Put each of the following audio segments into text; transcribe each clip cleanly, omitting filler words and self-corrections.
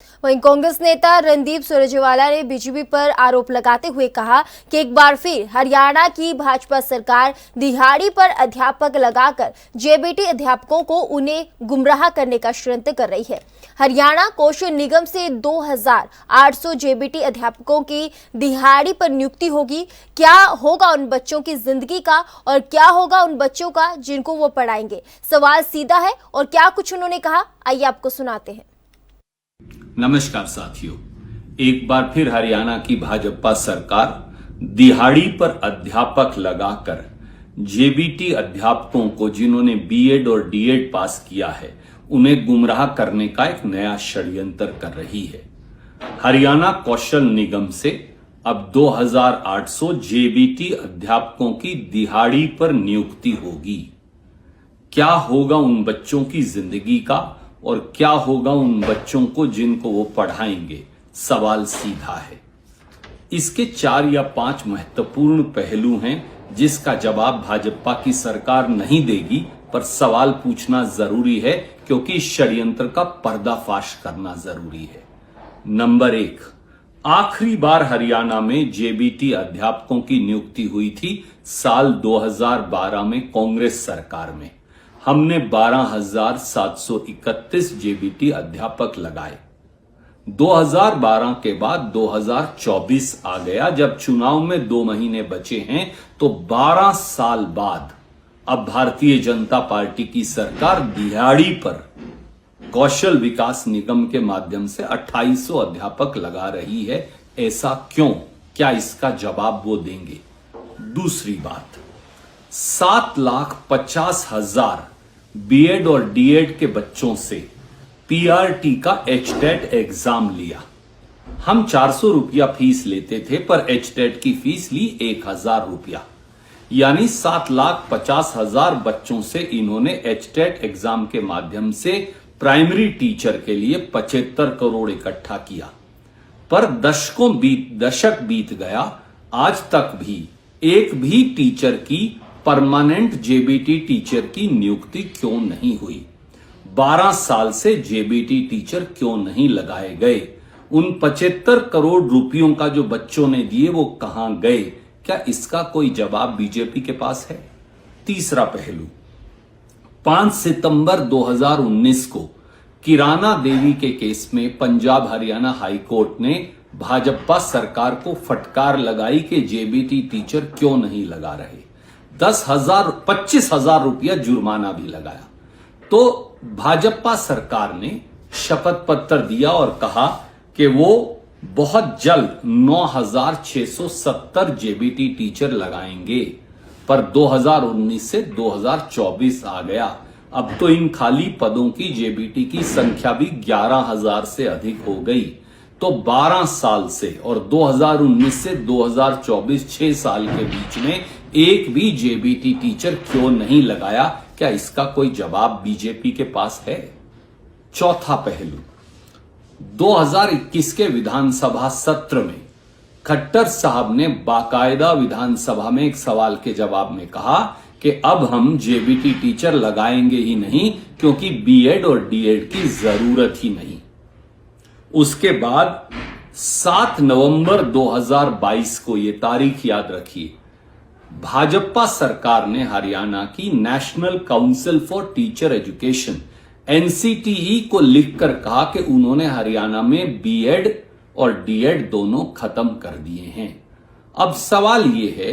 वहीं कांग्रेस नेता रणदीप सुरजेवाला ने बीजेपी पर आरोप लगाते हुए कहा कि एक बार फिर हरियाणा की भाजपा सरकार दिहाड़ी पर अध्यापक लगाकर जेबीटी अध्यापकों को उन्हें गुमराह करने का षड्यंत्र कर रही है। हरियाणा कौशल निगम से 2800 जेबीटी अध्यापकों की दिहाड़ी पर नियुक्ति होगी। क्या होगा उन बच्चों की जिंदगी का और क्या होगा उन बच्चों का जिनको वो पढ़ाएंगे? सवाल सीधा है और क्या कुछ उन्होंने कहा, आइए आपको सुनाते हैं। नमस्कार साथियों, एक बार फिर हरियाणा की भाजपा सरकार दिहाड़ी पर अध्यापक लगाकर जेबीटी अध्यापकों को, जिन्होंने बीएड और डीएड पास किया है, उन्हें गुमराह करने का एक नया षड्यंत्र कर रही है। हरियाणा कौशल निगम से अब 2800 जेबीटी अध्यापकों की दिहाड़ी पर नियुक्ति होगी। क्या होगा उन बच्चों की जिंदगी का और क्या होगा उन बच्चों को जिनको वो पढ़ाएंगे? सवाल सीधा है। इसके 4 या 5 महत्वपूर्ण पहलू हैं जिसका जवाब भाजपा की सरकार नहीं देगी, पर सवाल पूछना जरूरी है क्योंकि इस षड्यंत्र का पर्दाफाश करना जरूरी है। नंबर 1, आखिरी बार हरियाणा में जेबीटी अध्यापकों की नियुक्ति हुई थी साल 2012 में कांग्रेस सरकार में। हमने 12,731 जेबीटी अध्यापक लगाए। 2012 के बाद 2024 आ गया। जब चुनाव में 2 महीने बचे हैं तो 12 साल बाद अब भारतीय जनता पार्टी की सरकार दिहाड़ी पर कौशल विकास निगम के माध्यम से 2800 अध्यापक लगा रही है। ऐसा क्यों? क्या इसका जवाब वो देंगे? दूसरी बात, 7,50,000 बीएड और डीएड के बच्चों से पीआरटी का एचटेट एग्जाम लिया। हम 400 रुपया फीस लेते थे, पर एचटेट की फीस ली 1,000 रुपया, यानी 7,50,000 बच्चों से इन्होंने एचटेट एग्जाम के माध्यम से प्राइमरी टीचर के लिए 75 करोड़ इकट्ठा किया। पर दशक बीत गया, आज तक भी एक भी टीचर की परमानेंट जेबीटी टीचर की नियुक्ति क्यों नहीं हुई? 12 साल से जेबीटी टीचर क्यों नहीं लगाए गए? उन 75 करोड़ रुपयों का जो बच्चों ने दिए वो कहां गए? क्या इसका कोई जवाब बीजेपी के पास है? तीसरा पहलू, 5 सितंबर 2019 को किराना देवी के केस में पंजाब हरियाणा हाईकोर्ट ने भाजपा सरकार को फटकार लगाई कि जेबीटी टीचर क्यों नहीं लगा रहे। 25,000 रुपया जुर्माना भी लगाया। तो भाजपा सरकार ने शपथ पत्र दिया और कहा कि वो बहुत जल्द 9,670 जेबीटी टीचर लगाएंगे। पर 2019 से 2024 आ गया। अब तो इन खाली पदों की जेबीटी की संख्या भी 11,000 से अधिक हो गई। तो 12 साल से और 2019 से 2024 6 साल के बीच में एक भी जेबीटी टीचर क्यों नहीं लगाया? क्या इसका कोई जवाब बीजेपी के पास है? चौथा पहलू, 2021 के विधानसभा सत्र में खट्टर साहब ने बाकायदा विधानसभा में एक सवाल के जवाब में कहा कि अब हम जेबीटी टीचर लगाएंगे ही नहीं क्योंकि बीएड और डीएड की जरूरत ही नहीं। उसके बाद 7 नवंबर 2022 को, ये तारीख याद रखिए, भाजपा सरकार ने हरियाणा की national council for teacher education NCTE को लिखकर कहा कि उन्होंने हरियाणा में बीएड और डीएड दोनों खत्म कर दिए हैं। अब सवाल यह है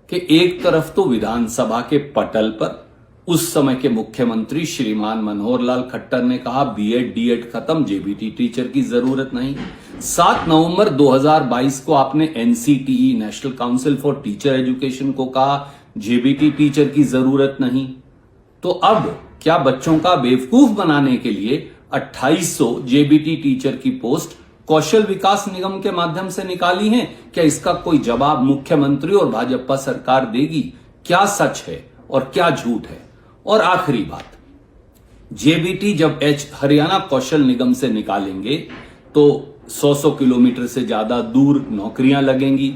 कि एक तरफ तो विधानसभा के पटल पर उस समय के मुख्यमंत्री श्रीमान मनोहर लाल खट्टर ने कहा बीएड डीएड खत्म, जेबीटी टीचर की जरूरत नहीं। 7 नवंबर 2022 को आपने NCTE national council for teacher education को कहा जेबीटी टीचर की जरूरत नहीं। तो अब क्या बच्चों का बेवकूफ बनाने के लिए 2800 जेबीटी टीचर की पोस्ट कौशल विकास निगम के माध्यम से निकाली हैं? क्या इसका कोई जवाब मुख्यमंत्री और भाजपा सरकार देगी? क्या सच है और क्या झूठ है? और आखिरी बात, जेबीटी जब हरियाणा कौशल निगम से निकालेंगे तो 100 किलोमीटर से ज्यादा दूर नौकरियां लगेंगी,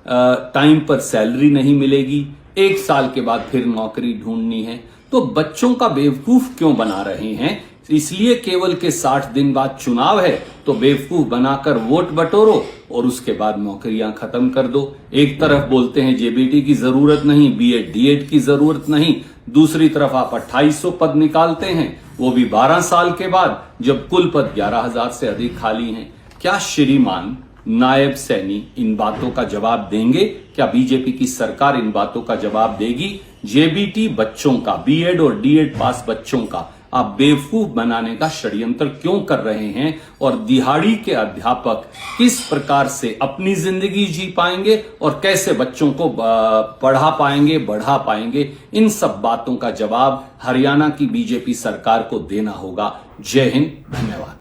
टाइम पर सैलरी नहीं मिलेगी, 1 साल के बाद फिर नौकरी ढूंढनी है। तो बच्चों का बेवकूफ क्यों बना रहे हैं इसलिए केवल के 60 दिन बाद चुनाव है तो बेवकूफ बनाकर वोट बटोरो और उसके बाद नौकरियां खत्म कर दो। एक तरफ बोलते हैं जेबीटी की जरूरत नहीं, बीएड डीएड की जरूरत नहीं, दूसरी तरफ आप 2800 पद निकालते हैं, वो भी 12 साल के बाद, जब कुल पद 11,000 से अधिक खाली हैं। क्या श्रीमान नायब सैनी इन बातों का जवाब देंगे? क्या बीजेपी की सरकार इन बातों का जवाब देगी? जेबीटी बच्चों का, बीएड और डीएड पास बच्चों का आप बेवकूफ बनाने का षड्यंत्र क्यों कर रहे हैं? और दिहाड़ी के अध्यापक किस प्रकार से अपनी जिंदगी जी पाएंगे और कैसे बच्चों को पढ़ा पाएंगे, बढ़ा पाएंगे? इन सब बातों का जवाब हरियाणा की बीजेपी सरकार को देना होगा। जय हिंद, धन्यवाद।